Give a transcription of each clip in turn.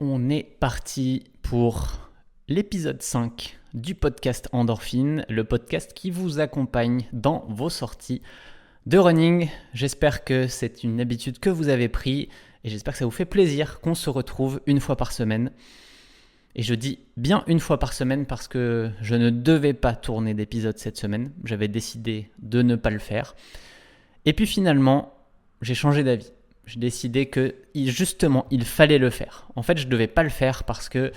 On est parti pour l'épisode 5 du podcast Endorphine, le podcast qui vous accompagne dans vos sorties de running. J'espère que c'est une habitude que vous avez prise et j'espère que ça vous fait plaisir qu'on se retrouve une fois par semaine. Et je dis bien une fois par semaine parce que je ne devais pas tourner d'épisode cette semaine. J'avais décidé de ne pas le faire. Et puis finalement, j'ai changé d'avis. J'ai décidé que justement, il fallait le faire. En fait, je ne devais pas le faire parce que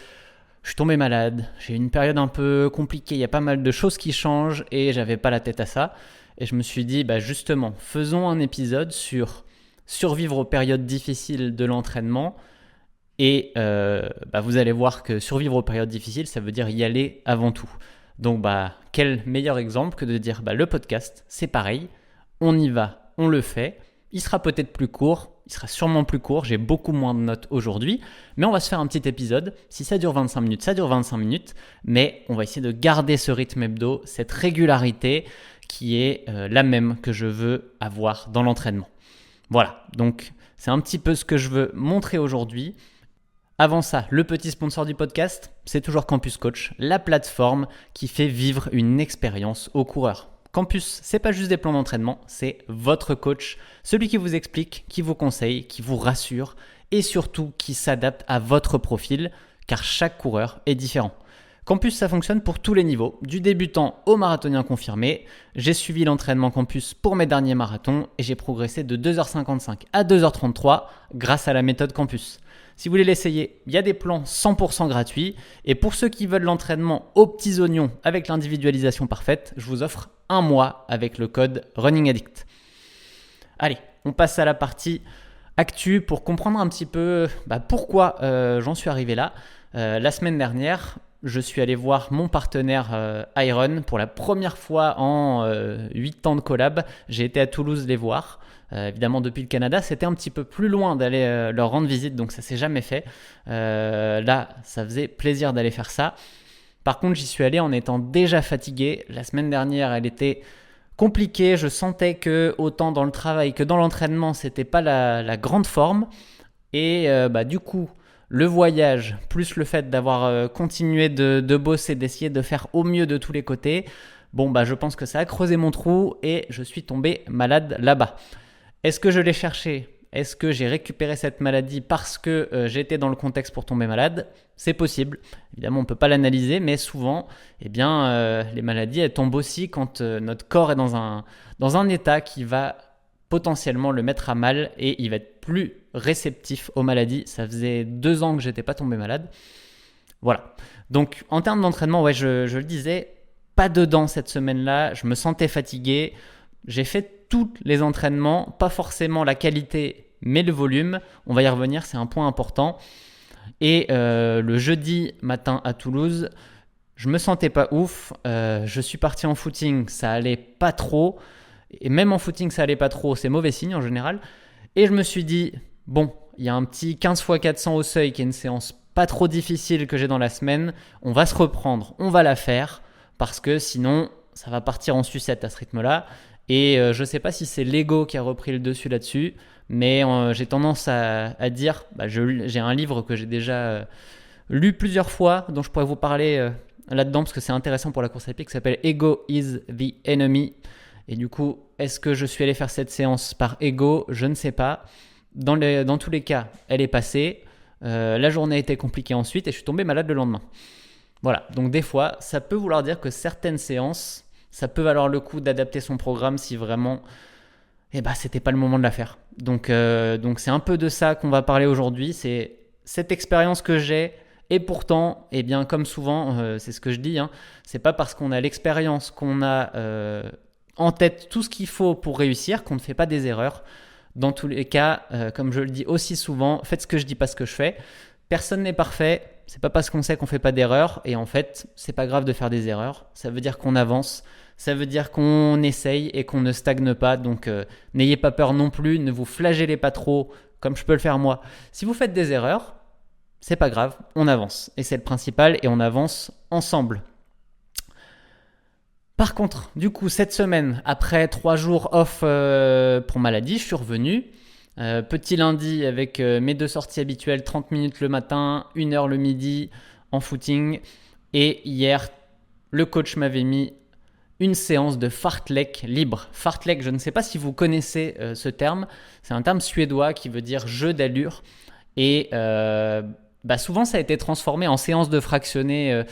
je suis tombé malade. J'ai eu une période un peu compliquée. Il y a pas mal de choses qui changent et j'avais pas la tête à ça. Et je me suis dit, justement, faisons un épisode sur survivre aux périodes difficiles de l'entraînement. Et vous allez voir que survivre aux périodes difficiles, ça veut dire y aller avant tout. Donc, quel meilleur exemple que de dire, le podcast, c'est pareil. On y va, on le fait. Il sera peut-être plus court, il sera sûrement plus court, j'ai beaucoup moins de notes aujourd'hui, mais on va se faire un petit épisode. Si ça dure 25 minutes, ça dure 25 minutes, mais on va essayer de garder ce rythme hebdo, cette régularité qui est la même que je veux avoir dans l'entraînement. Voilà, donc c'est un petit peu ce que je veux montrer aujourd'hui. Avant ça, le petit sponsor du podcast, c'est toujours Campus Coach, la plateforme qui fait vivre une expérience aux coureurs. Campus, c'est pas juste des plans d'entraînement, c'est votre coach, celui qui vous explique, qui vous conseille, qui vous rassure et surtout qui s'adapte à votre profil car chaque coureur est différent. Campus, ça fonctionne pour tous les niveaux, du débutant au marathonien confirmé. J'ai suivi l'entraînement Campus pour mes derniers marathons et j'ai progressé de 2h55 à 2h33 grâce à la méthode Campus. Si vous voulez l'essayer, il y a des plans 100% gratuits. Et pour ceux qui veulent l'entraînement aux petits oignons avec l'individualisation parfaite, je vous offre un mois avec le code RunningAddict. Allez, on passe à la partie actu pour comprendre un petit peu pourquoi j'en suis arrivé là. La semaine dernière, je suis allé voir mon partenaire Iron pour la première fois en 8 ans de collab. J'ai été à Toulouse les voir. Évidemment, depuis le Canada, c'était un petit peu plus loin d'aller leur rendre visite, donc ça s'est jamais fait. Là, ça faisait plaisir d'aller faire ça. Par contre, j'y suis allé en étant déjà fatigué. La semaine dernière, elle était compliquée. Je sentais que autant dans le travail que dans l'entraînement, c'était pas la grande forme. Et du coup, le voyage, plus le fait d'avoir continué de bosser, d'essayer de faire au mieux de tous les côtés, je pense que ça a creusé mon trou et je suis tombé malade là-bas. Est-ce que je l'ai cherché ? Est-ce que j'ai récupéré cette maladie parce que j'étais dans le contexte pour tomber malade ? C'est possible. Évidemment, on ne peut pas l'analyser, mais souvent, les maladies, elles tombent aussi quand notre corps est dans un état qui va potentiellement le mettre à mal et il va être plus réceptif aux maladies. Ça faisait 2 ans que je n'étais pas tombé malade. Voilà. Donc, en termes d'entraînement, je le disais, pas dedans cette semaine-là. Je me sentais fatigué. J'ai fait tous les entraînements, pas forcément la qualité, mais le volume. On va y revenir, c'est un point important. Et le jeudi matin à Toulouse, je me sentais pas ouf. Je suis parti en footing, ça allait pas trop. Et même en footing, ça allait pas trop, c'est mauvais signe en général. Et je me suis dit, il y a un petit 15 x 400 au seuil qui est une séance pas trop difficile que j'ai dans la semaine. On va se reprendre, on va la faire parce que sinon, ça va partir en sucette à ce rythme-là. Et je ne sais pas si c'est l'ego qui a repris le dessus là-dessus, mais j'ai tendance à dire, j'ai un livre que j'ai déjà lu plusieurs fois, dont je pourrais vous parler là-dedans, parce que c'est intéressant pour la course à pied, qui s'appelle Ego is the Enemy. Et du coup, est-ce que je suis allé faire cette séance par ego ? Je ne sais pas. Dans tous les cas, elle est passée. La journée a été compliquée ensuite et je suis tombé malade le lendemain. Voilà, donc des fois, ça peut vouloir dire que certaines séances, ça peut valoir le coup d'adapter son programme si vraiment c'était pas le moment de la faire. Donc c'est un peu de ça qu'on va parler aujourd'hui. C'est cette expérience que j'ai. Et pourtant, comme souvent, c'est ce que je dis, c'est pas parce qu'on a l'expérience, qu'on a en tête tout ce qu'il faut pour réussir, qu'on ne fait pas des erreurs. Dans tous les cas, comme je le dis aussi souvent, faites ce que je dis, pas ce que je fais. Personne n'est parfait. C'est pas parce qu'on sait qu'on fait pas d'erreurs. Et en fait, c'est pas grave de faire des erreurs. Ça veut dire qu'on avance. Ça veut dire qu'on essaye et qu'on ne stagne pas. Donc, n'ayez pas peur non plus. Ne vous flagellez pas trop, comme je peux le faire moi. Si vous faites des erreurs, c'est pas grave. On avance. Et c'est le principal. Et on avance ensemble. Par contre, du coup, cette semaine, après 3 jours off pour maladie, je suis revenu. Petit lundi avec mes 2 sorties habituelles, 30 minutes le matin, 1 heure le midi en footing. Et hier, le coach m'avait mis une séance de fartlek libre. Fartlek, je ne sais pas si vous connaissez ce terme. C'est un terme suédois qui veut dire jeu d'allure. Et souvent, ça a été transformé en séance de fractionné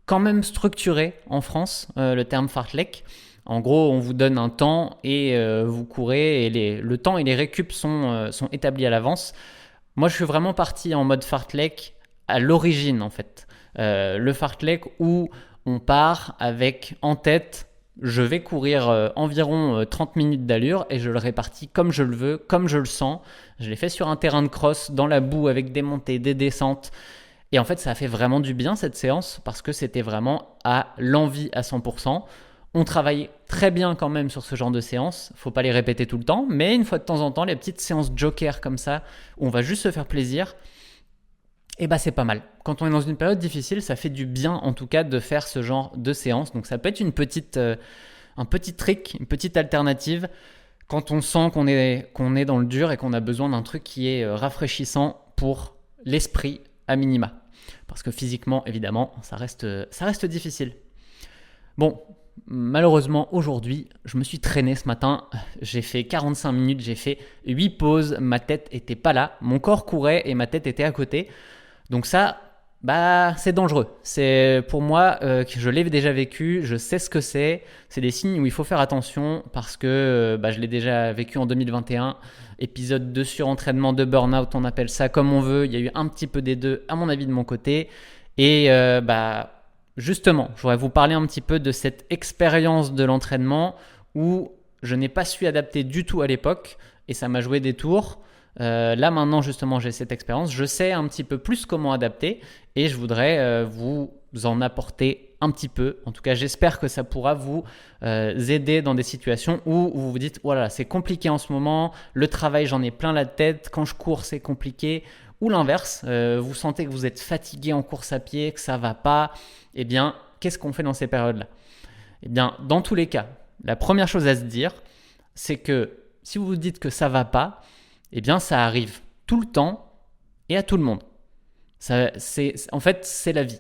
quand même structuré en France, le terme fartlek. En gros, on vous donne un temps et vous courez et le temps et les récup sont établis à l'avance. Moi, je suis vraiment parti en mode fartlek à l'origine en fait. Le fartlek où on part avec en tête, je vais courir environ 30 minutes d'allure et je le répartis comme je le veux, comme je le sens. Je l'ai fait sur un terrain de cross, dans la boue avec des montées, des descentes. Et en fait, ça a fait vraiment du bien cette séance parce que c'était vraiment à l'envie à 100%. On travaille très bien quand même sur ce genre de séance. Faut pas les répéter tout le temps, mais une fois de temps en temps, les petites séances joker comme ça, où on va juste se faire plaisir, et c'est pas mal. Quand on est dans une période difficile, ça fait du bien en tout cas de faire ce genre de séance. Donc ça peut être un petit trick, une petite alternative quand on sent qu'on est dans le dur et qu'on a besoin d'un truc qui est rafraîchissant pour l'esprit à minima. Parce que physiquement, évidemment, ça reste difficile. Bon, malheureusement, aujourd'hui, je me suis traîné ce matin. J'ai fait 45 minutes, j'ai fait 8 pauses. Ma tête n'était pas là. Mon corps courait et ma tête était à côté. Donc ça, c'est dangereux. C'est pour moi, je l'ai déjà vécu, je sais ce que c'est. C'est des signes où il faut faire attention parce que je l'ai déjà vécu en 2021. Épisode de surentraînement, de burn-out, on appelle ça comme on veut. Il y a eu un petit peu des deux, à mon avis, de mon côté. Et justement, je voudrais vous parler un petit peu de cette expérience de l'entraînement où je n'ai pas su adapter du tout à l'époque et ça m'a joué des tours. Là maintenant justement j'ai cette expérience, je sais un petit peu plus comment adapter et je voudrais vous en apporter un petit peu. En tout cas j'espère que ça pourra vous aider dans des situations où vous vous dites voilà c'est compliqué en ce moment, le travail j'en ai plein la tête, quand je cours c'est compliqué, ou l'inverse, vous sentez que vous êtes fatigué en course à pied, que ça va pas, eh bien qu'est-ce qu'on fait dans ces périodes-là? Eh bien dans tous les cas, la première chose à se dire c'est que si vous vous dites que ça va pas, eh bien ça arrive tout le temps et à tout le monde. En fait, c'est la vie.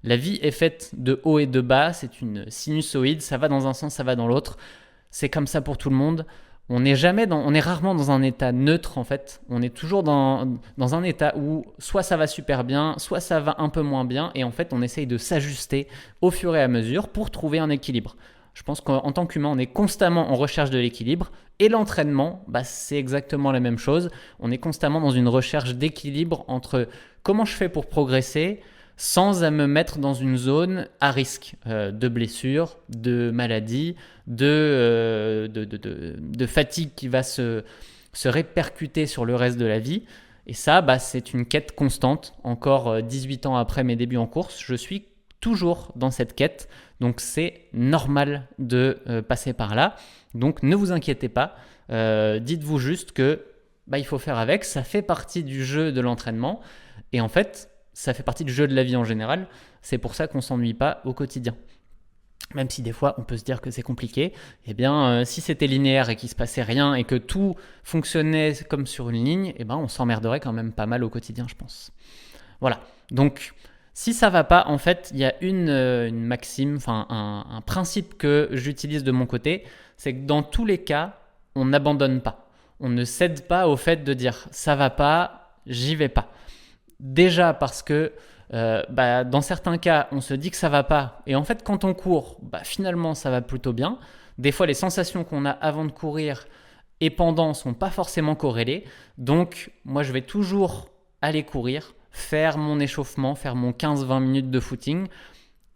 La vie est faite de haut et de bas, c'est une sinusoïde, ça va dans un sens, ça va dans l'autre. C'est comme ça pour tout le monde. On est rarement dans un état neutre en fait. On est toujours dans un état où soit ça va super bien, soit ça va un peu moins bien. Et en fait, on essaye de s'ajuster au fur et à mesure pour trouver un équilibre. Je pense qu'en tant qu'humain, on est constamment en recherche de l'équilibre. Et l'entraînement, c'est exactement la même chose. On est constamment dans une recherche d'équilibre entre comment je fais pour progresser sans à me mettre dans une zone à risque de blessure, de maladie, de fatigue qui va se répercuter sur le reste de la vie. Et ça, c'est une quête constante. Encore 18 ans après mes débuts en course, je suis toujours dans cette quête. Donc c'est normal de passer par là. Donc ne vous inquiétez pas. Dites-vous juste que il faut faire avec. Ça fait partie du jeu de l'entraînement. Et en fait, ça fait partie du jeu de la vie en général. C'est pour ça qu'on ne s'ennuie pas au quotidien. Même si des fois, on peut se dire que c'est compliqué. Eh bien, si c'était linéaire et qu'il ne se passait rien et que tout fonctionnait comme sur une ligne, on s'emmerderait quand même pas mal au quotidien, je pense. Voilà. Donc, si ça ne va pas, en fait, il y a une maxime, un principe que j'utilise de mon côté, c'est que dans tous les cas, on n'abandonne pas. On ne cède pas au fait de dire « ça ne va pas, j'y vais pas ». Déjà parce que dans certains cas, on se dit que ça va pas. Et en fait, quand on court, finalement, ça va plutôt bien. Des fois, les sensations qu'on a avant de courir et pendant ne sont pas forcément corrélées. Donc, moi, je vais toujours aller courir, faire mon échauffement, faire mon 15-20 minutes de footing.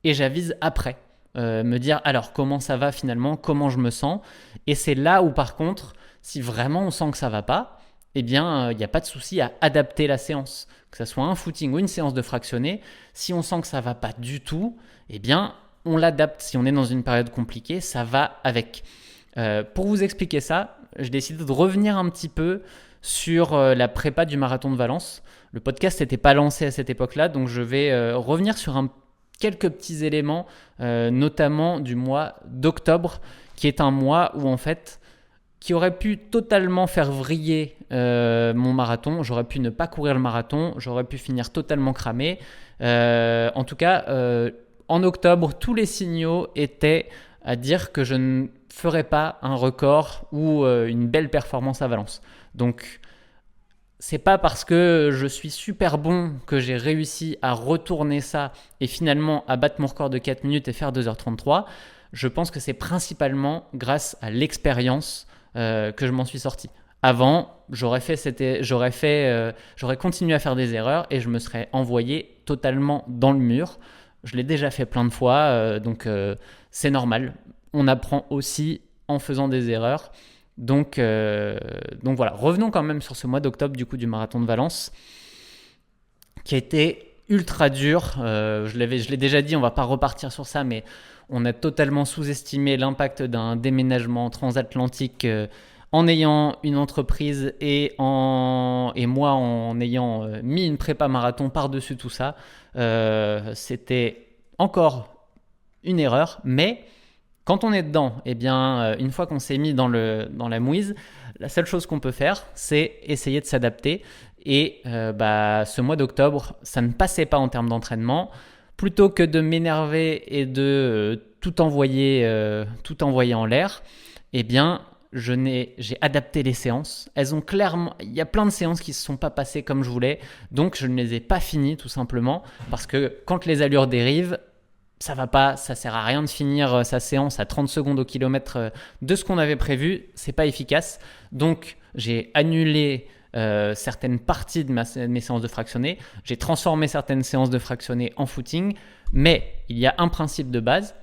Et j'avise après. Me dire, alors, comment ça va finalement? Comment je me sens? Et c'est là où, par contre, si vraiment on sent que ça va pas, eh bien, il n'y a pas de souci à adapter la séance. Que ce soit un footing ou une séance de fractionné, si on sent que ça ne va pas du tout, eh bien, on l'adapte. Si on est dans une période compliquée, ça va avec. Pour vous expliquer ça, j'ai décidé de revenir un petit peu sur la prépa du marathon de Valence. Le podcast n'était pas lancé à cette époque-là, donc je vais revenir sur quelques petits éléments, notamment du mois d'octobre, qui est un mois où en fait, qui aurait pu totalement faire vriller mon marathon. J'aurais pu ne pas courir le marathon, j'aurais pu finir totalement cramé. En tout cas, en octobre, tous les signaux étaient à dire que je ne ferais pas un record ou une belle performance à Valence. Donc, c'est pas parce que je suis super bon que j'ai réussi à retourner ça et finalement à battre mon record de 4 minutes et faire 2h33. Je pense que c'est principalement grâce à l'expérience que je m'en suis sorti. Avant, j'aurais continué à faire des erreurs et je me serais envoyé totalement dans le mur. Je l'ai déjà fait plein de fois, donc c'est normal. On apprend aussi en faisant des erreurs. Donc voilà, revenons quand même sur ce mois d'octobre du coup du marathon de Valence, qui a été ultra dur. Je l'ai déjà dit, on va pas repartir sur ça, mais on a totalement sous-estimé l'impact d'un déménagement transatlantique en ayant une entreprise et moi en ayant mis une prépa marathon par-dessus tout ça. C'était encore une erreur, mais quand on est dedans, eh bien, une fois qu'on s'est mis dans la mouise, la seule chose qu'on peut faire, c'est essayer de s'adapter. Et ce mois d'octobre, ça ne passait pas en termes d'entraînement. Plutôt que de m'énerver et de tout envoyer en l'air, eh bien, j'ai adapté les séances. Il y a plein de séances qui ne se sont pas passées comme je voulais, donc je ne les ai pas finies tout simplement, parce que quand les allures dérivent, ça va pas, ça sert à rien de finir sa séance à 30 secondes au kilomètre de ce qu'on avait prévu, c'est pas efficace. Donc j'ai annulé certaines parties de mes séances de fractionné, j'ai transformé certaines séances de fractionné en footing, mais il y a un principe de base,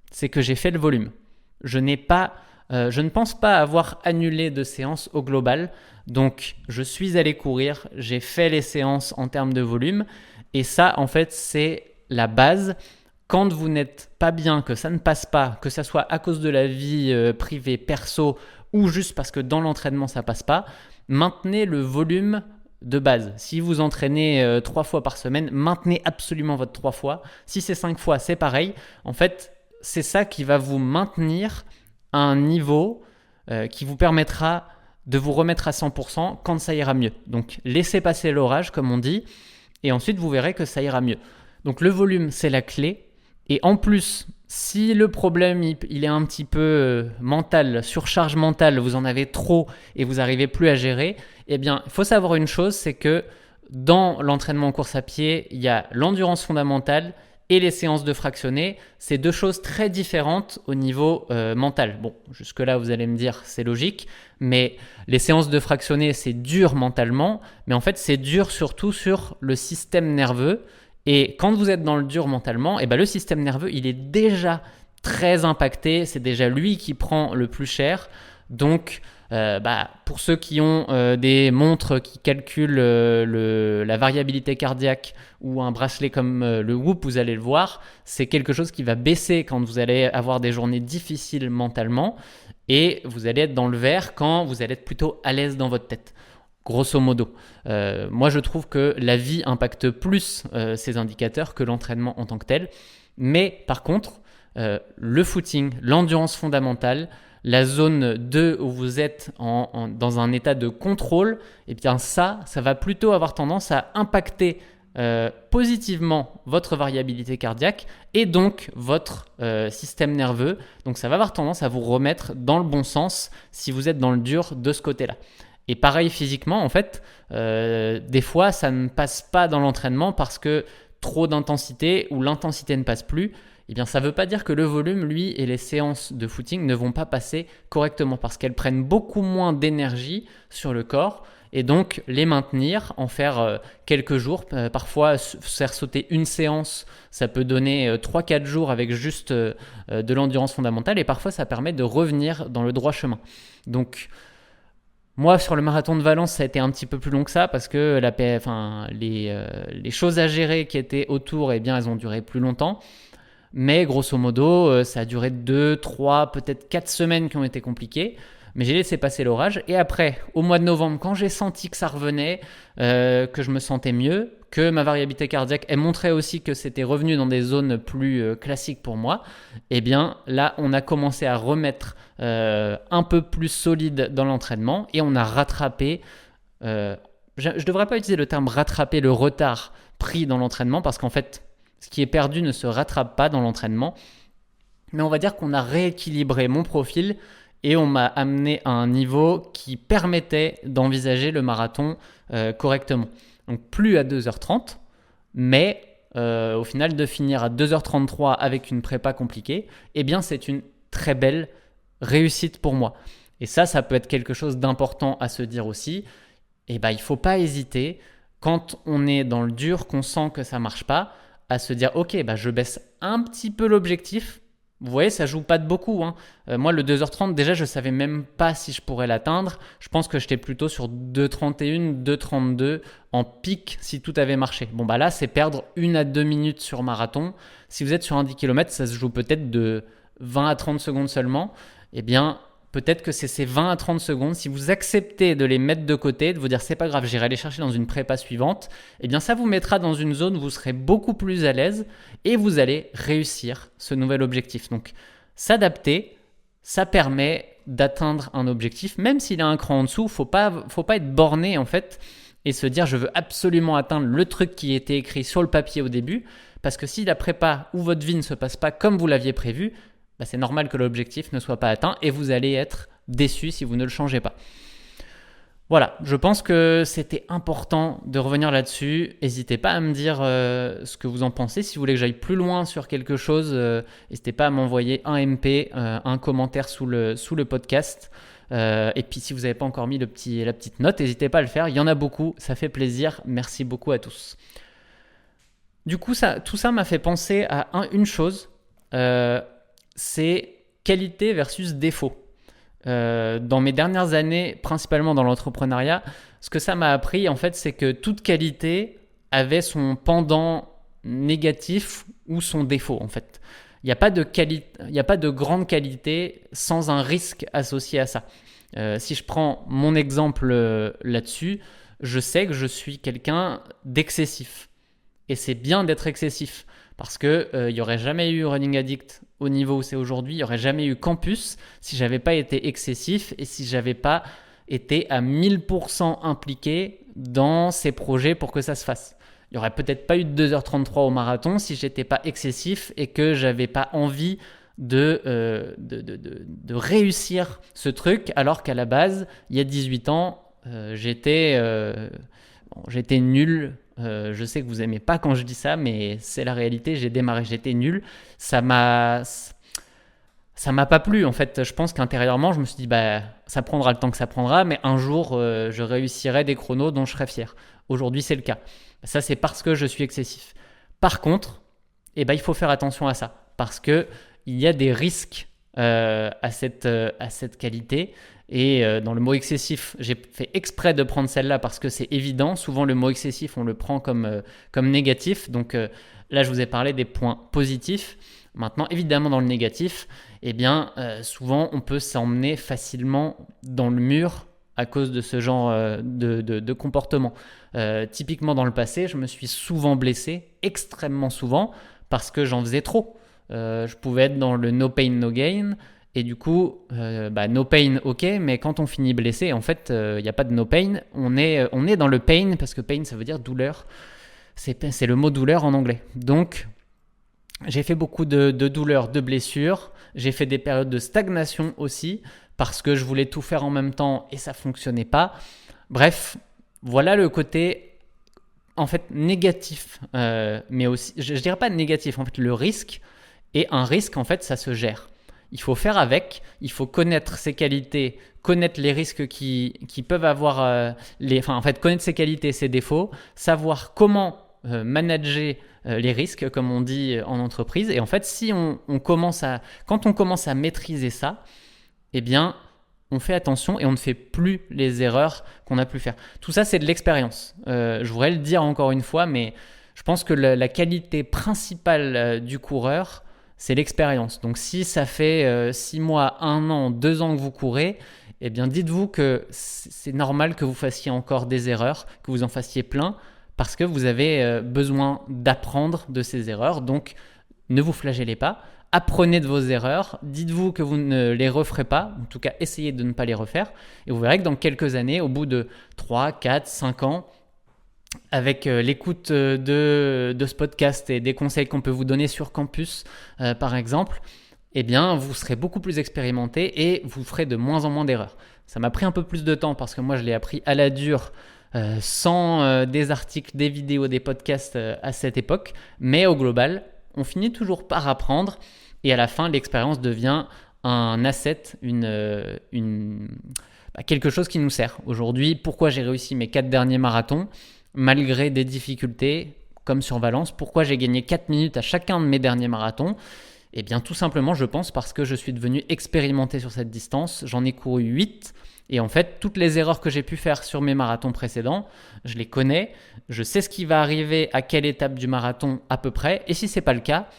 c'est que j'ai fait le volume. Je ne pense pas avoir annulé de séances au global, donc je suis allé courir, j'ai fait les séances en termes de volume, et ça en fait c'est la base. Quand vous n'êtes pas bien, que ça ne passe pas, que ça soit à cause de la vie privée, perso, ou juste parce que dans l'entraînement ça passe pas, maintenez le volume de base. Si vous entraînez 3 fois par semaine, maintenez absolument votre 3 fois. Si c'est 5 fois, c'est pareil. En fait, c'est ça qui va vous maintenir à un niveau qui vous permettra de vous remettre à 100% quand ça ira mieux. Donc, laissez passer l'orage, comme on dit, et ensuite vous verrez que ça ira mieux. Donc, le volume, c'est la clé. Et en plus, si le problème il est un petit peu mental, surcharge mentale, vous en avez trop et vous n'arrivez plus à gérer, eh bien, il faut savoir une chose, c'est que dans l'entraînement en course à pied, il y a l'endurance fondamentale et les séances de fractionné. C'est deux choses très différentes au niveau mental. Bon, jusque-là, vous allez me dire, c'est logique, mais les séances de fractionné, c'est dur mentalement, mais en fait, c'est dur surtout sur le système nerveux. Et quand vous êtes dans le dur mentalement, le système nerveux, il est déjà très impacté. C'est déjà lui qui prend le plus cher. Donc, pour ceux qui ont des montres qui calculent la variabilité cardiaque ou un bracelet comme le Whoop, vous allez le voir, c'est quelque chose qui va baisser quand vous allez avoir des journées difficiles mentalement et vous allez être dans le vert quand vous allez être plutôt à l'aise dans votre tête. Grosso modo. Moi, je trouve que la vie impacte plus ces indicateurs que l'entraînement en tant que tel. Mais par contre, le footing, l'endurance fondamentale, la zone 2 où vous êtes dans un état de contrôle, eh bien ça va plutôt avoir tendance à impacter positivement votre variabilité cardiaque et donc votre système nerveux. Donc ça va avoir tendance à vous remettre dans le bon sens si vous êtes dans le dur de ce côté-là. Et pareil physiquement, en fait, des fois, ça ne passe pas dans l'entraînement parce que trop d'intensité ou l'intensité ne passe plus. Eh bien, ça ne veut pas dire que le volume, lui, et les séances de footing ne vont pas passer correctement parce qu'elles prennent beaucoup moins d'énergie sur le corps. Et donc, les maintenir, en faire quelques jours, parfois faire sauter une séance, ça peut donner 3-4 jours avec juste de l'endurance fondamentale. Et parfois, ça permet de revenir dans le droit chemin. Donc, moi, sur le marathon de Valence, ça a été un petit peu plus long que ça parce que les choses à gérer qui étaient autour, eh bien, elles ont duré plus longtemps. Mais grosso modo, ça a duré 2, 3, peut-être 4 semaines qui ont été compliquées. Mais j'ai laissé passer l'orage. Et après, au mois de novembre, quand j'ai senti que ça revenait, que je me sentais mieux, que ma variabilité cardiaque, elle montrait aussi que c'était revenu dans des zones plus classiques pour moi, eh bien là, on a commencé à remettre un peu plus solide dans l'entraînement et on a rattrapé, je ne devrais pas utiliser le terme rattraper le retard pris dans l'entraînement parce qu'en fait, ce qui est perdu ne se rattrape pas dans l'entraînement, mais on va dire qu'on a rééquilibré mon profil et on m'a amené à un niveau qui permettait d'envisager le marathon correctement. Donc plus à 2h30, mais au final de finir à 2h33 avec une prépa compliquée, eh bien c'est une très belle réussite pour moi. Et ça peut être quelque chose d'important à se dire aussi. Et il ne faut pas hésiter, quand on est dans le dur, qu'on sent que ça ne marche pas, à se dire ok, je baisse un petit peu l'objectif. Vous voyez, ça joue pas de beaucoup. Moi, le 2h30, déjà, je savais même pas si je pourrais l'atteindre. Je pense que j'étais plutôt sur 2h31, 2h32 en pic si tout avait marché. Bon, là, c'est perdre 1 à 2 minutes sur marathon. Si vous êtes sur un 10 km, ça se joue peut-être de 20 à 30 secondes seulement. Eh bien, peut-être que c'est ces 20 à 30 secondes, si vous acceptez de les mettre de côté, de vous dire c'est pas grave, j'irai les chercher dans une prépa suivante, eh bien ça vous mettra dans une zone où vous serez beaucoup plus à l'aise et vous allez réussir ce nouvel objectif. Donc s'adapter, ça permet d'atteindre un objectif, même s'il a un cran en dessous, faut pas être borné en fait et se dire je veux absolument atteindre le truc qui était écrit sur le papier au début, parce que si la prépa ou votre vie ne se passe pas comme vous l'aviez prévu, c'est normal que l'objectif ne soit pas atteint et vous allez être déçu si vous ne le changez pas. Voilà, je pense que c'était important de revenir là-dessus. N'hésitez pas à me dire ce que vous en pensez. Si vous voulez que j'aille plus loin sur quelque chose, n'hésitez pas à m'envoyer un MP, un commentaire sous le podcast. Et puis si vous n'avez pas encore mis la petite note, n'hésitez pas à le faire. Il y en a beaucoup, ça fait plaisir. Merci beaucoup à tous. Du coup, tout ça m'a fait penser à une chose. C'est qualité versus défaut. Dans mes dernières années, principalement dans l'entrepreneuriat, ce que ça m'a appris, en fait, c'est que toute qualité avait son pendant négatif ou son défaut, en fait. Il n'y a pas de grande qualité sans un risque associé à ça. Si je prends mon exemple là-dessus, je sais que je suis quelqu'un d'excessif. Et c'est bien d'être excessif. Parce qu'il n'y aurait jamais eu Running Addict au niveau où c'est aujourd'hui, il n'y aurait jamais eu Campus si je n'avais pas été excessif et si je n'avais pas été à 1000% impliqué dans ces projets pour que ça se fasse. Il n'y aurait peut-être pas eu de 2h33 au marathon si je n'étais pas excessif et que je n'avais pas envie de réussir ce truc, alors qu'à la base, il y a 18 ans, j'étais nul. Je sais que vous aimez pas quand je dis ça, mais c'est la réalité. J'ai démarré, j'étais nul. Ça m'a pas plu en fait. Je pense qu'intérieurement, je me suis dit ça prendra le temps que ça prendra, mais un jour, je réussirai des chronos dont je serai fier. Aujourd'hui, c'est le cas. Ça, c'est parce que je suis excessif. Par contre, il faut faire attention à ça parce que il y a des risques à cette qualité. Et dans le mot excessif, j'ai fait exprès de prendre celle-là parce que c'est évident. Souvent, le mot excessif, on le prend comme négatif. Donc là, je vous ai parlé des points positifs. Maintenant, évidemment, dans le négatif, souvent, on peut s'emmener facilement dans le mur à cause de ce genre de comportement. Typiquement, dans le passé, je me suis souvent blessé, extrêmement souvent, parce que j'en faisais trop. Je pouvais être dans le no pain, no gain. Et du coup, no pain, ok, mais quand on finit blessé, en fait, il n'y a pas de no pain. On est dans le pain, parce que pain, ça veut dire douleur. C'est le mot douleur en anglais. Donc, j'ai fait beaucoup de douleurs, de blessures. J'ai fait des périodes de stagnation aussi, parce que je voulais tout faire en même temps et ça ne fonctionnait pas. Bref, voilà le côté, en fait, négatif. Mais aussi, je ne dirais pas négatif, en fait, le risque. Et un risque, en fait, ça se gère. Il faut faire avec, il faut connaître ses qualités, connaître les risques qui peuvent avoir, connaître ses qualités, ses défauts, savoir comment manager les risques, comme on dit en entreprise. Et en fait, si quand on commence à maîtriser ça, on fait attention et on ne fait plus les erreurs qu'on a pu faire. Tout ça, c'est de l'expérience. Je voudrais le dire encore une fois, mais je pense que la qualité principale du coureur, c'est l'expérience. Donc si ça fait 6 mois, 1 an, 2 ans que vous courez, dites-vous que c'est normal que vous fassiez encore des erreurs, que vous en fassiez plein, parce que vous avez besoin d'apprendre de ces erreurs. Donc, ne vous flagellez pas. Apprenez de vos erreurs, dites-vous que vous ne les referez pas, en tout cas essayez de ne pas les refaire, et vous verrez que dans quelques années, au bout de 3, 4, 5 ans, avec l'écoute de ce podcast et des conseils qu'on peut vous donner sur campus, par exemple, eh bien, vous serez beaucoup plus expérimenté et vous ferez de moins en moins d'erreurs. Ça m'a pris un peu plus de temps parce que moi, je l'ai appris à la dure, sans des articles, des vidéos, des podcasts à cette époque, mais au global, on finit toujours par apprendre et à la fin, l'expérience devient un asset, quelque chose qui nous sert. Aujourd'hui, pourquoi j'ai réussi mes 4 derniers marathons malgré des difficultés comme sur Valence? Pourquoi j'ai gagné 4 minutes à chacun de mes derniers marathons? Eh bien, tout simplement, je pense, parce que je suis devenu expérimenté sur cette distance. J'en ai couru 8. Et en fait, toutes les erreurs que j'ai pu faire sur mes marathons précédents, je les connais. Je sais ce qui va arriver à quelle étape du marathon à peu près. Et si ce n'est pas le cas,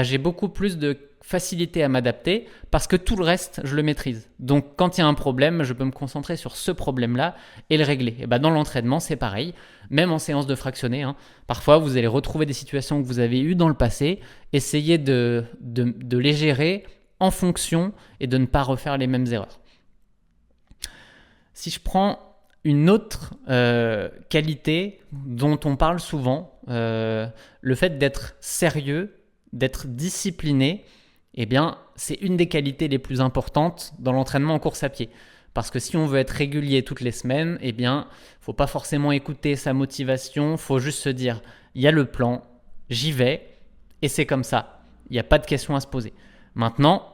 j'ai beaucoup plus de facilité à m'adapter parce que tout le reste, je le maîtrise. Donc, quand il y a un problème, je peux me concentrer sur ce problème-là et le régler. Et dans l'entraînement, c'est pareil. Même en séance de fractionné, parfois, vous allez retrouver des situations que vous avez eues dans le passé. Essayez de les gérer en fonction et de ne pas refaire les mêmes erreurs. Si je prends une autre qualité dont on parle souvent, le fait d'être sérieux, d'être discipliné, eh bien, c'est une des qualités les plus importantes dans l'entraînement en course à pied. Parce que si on veut être régulier toutes les semaines, eh bien, faut pas forcément écouter sa motivation, faut juste se dire, il y a le plan, j'y vais, et c'est comme ça. Il n'y a pas de question à se poser. Maintenant,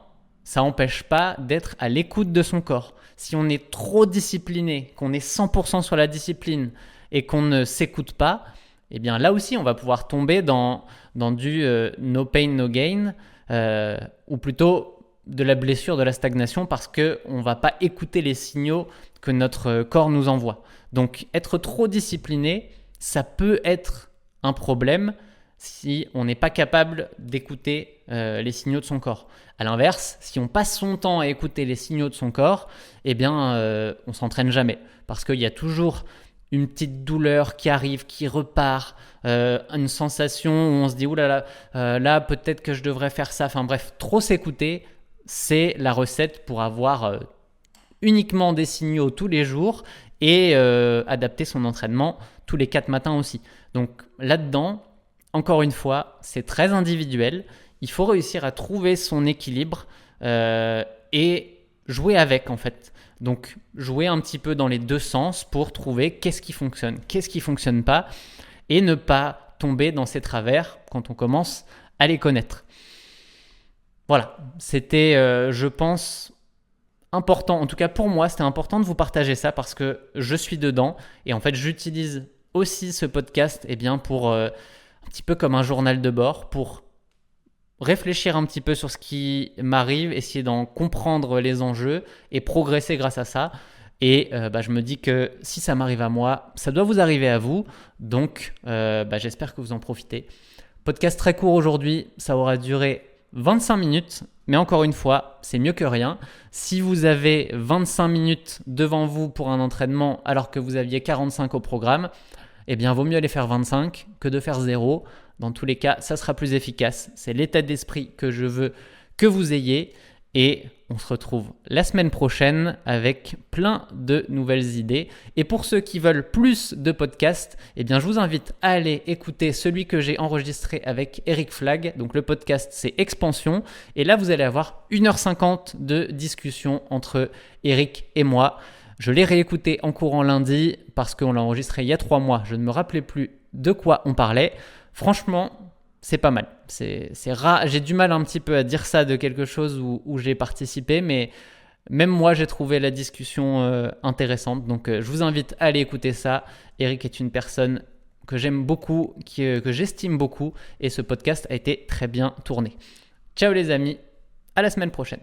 ça n'empêche pas d'être à l'écoute de son corps. Si on est trop discipliné, qu'on est 100% sur la discipline et qu'on ne s'écoute pas, eh bien là aussi, on va pouvoir tomber dans du no pain, no gain, ou plutôt de la blessure, de la stagnation, parce qu'on ne va pas écouter les signaux que notre corps nous envoie. Donc, être trop discipliné, ça peut être un problème si on n'est pas capable d'écouter les signaux de son corps. À l'inverse, si on passe son temps à écouter les signaux de son corps, eh bien, on ne s'entraîne jamais. Parce qu'il y a toujours une petite douleur qui arrive, qui repart, une sensation où on se dit « oulala, là peut-être que je devrais faire ça ». Enfin bref, trop s'écouter, c'est la recette pour avoir uniquement des signaux tous les jours et adapter son entraînement tous les 4 matins aussi. Donc là-dedans, encore une fois, c'est très individuel. Il faut réussir à trouver son équilibre et jouer avec en fait. Donc jouer un petit peu dans les deux sens pour trouver qu'est-ce qui fonctionne pas et ne pas tomber dans ces travers quand on commence à les connaître. Voilà, c'était je pense important, en tout cas pour moi c'était important de vous partager ça parce que je suis dedans et en fait j'utilise aussi ce podcast pour un petit peu comme un journal de bord pour réfléchir un petit peu sur ce qui m'arrive, essayer d'en comprendre les enjeux et progresser grâce à ça. Et je me dis que si ça m'arrive à moi, ça doit vous arriver à vous. Donc, j'espère que vous en profitez. Podcast très court aujourd'hui, ça aura duré 25 minutes. Mais encore une fois, c'est mieux que rien. Si vous avez 25 minutes devant vous pour un entraînement alors que vous aviez 45 au programme, eh bien, vaut mieux aller faire 25 que de faire 0. Dans tous les cas, ça sera plus efficace. C'est l'état d'esprit que je veux que vous ayez. Et on se retrouve la semaine prochaine avec plein de nouvelles idées. Et pour ceux qui veulent plus de podcasts, eh bien, je vous invite à aller écouter celui que j'ai enregistré avec Eric Flag. Donc, le podcast, c'est Expansion. Et là, vous allez avoir 1h50 de discussion entre Eric et moi. Je l'ai réécouté en courant lundi parce qu'on l'a enregistré il y a 3 mois. Je ne me rappelais plus de quoi on parlait. Franchement, c'est pas mal. C'est rare. J'ai du mal un petit peu à dire ça de quelque chose où j'ai participé, mais même moi, j'ai trouvé la discussion intéressante. Donc, je vous invite à aller écouter ça. Eric est une personne que j'aime beaucoup, que j'estime beaucoup, et ce podcast a été très bien tourné. Ciao les amis, à la semaine prochaine.